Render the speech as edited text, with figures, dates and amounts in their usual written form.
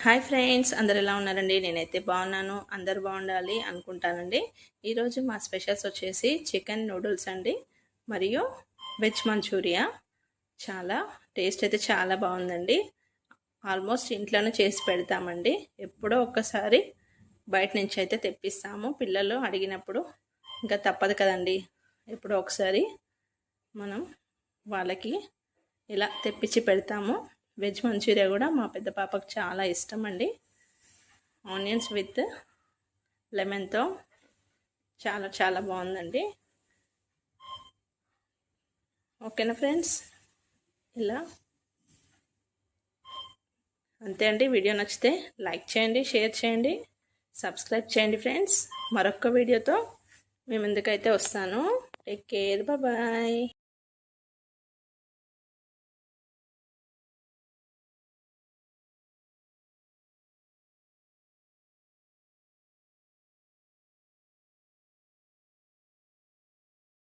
Hi friends, అందరు ఎలా ఉన్నారండి? నేనైతే బాగున్నాను. అందరు బాగుండాలి అనుకుంటానండి. ఈరోజు మా స్పెషల్స్ వచ్చేసి చికెన్ నూడిల్స్ అండి, మరియు వెజ్ మంచూరియా. చాలా టేస్ట్ అయితే చాలా బాగుందండి. ఆల్మోస్ట్ ఇంట్లోనే చేసి పెడతామండి. ఎప్పుడో ఒక్కసారి బయట నుంచి అయితే తెప్పిస్తాము. పిల్లలు అడిగినప్పుడు ఇంకా తప్పదు కదండి. ఎప్పుడో ఒకసారి మనం వాళ్ళకి ఇలా తెప్పించి పెడతాము. వెజ్ మంచూరియా కూడా మా పెద్ద పాపకు చాలా ఇష్టం అండి. ఆనియన్స్ విత్ లెమన్తో చాలా చాలా బాగుందండి. ఓకేనా ఫ్రెండ్స్? ఇలా అంతే అండి. వీడియో నచ్చితే లైక్ చేయండి, షేర్ చేయండి, సబ్స్క్రైబ్ చేయండి ఫ్రెండ్స్. మరొక వీడియోతో మేము ఎందుకైతే వస్తాను. Take care, bye.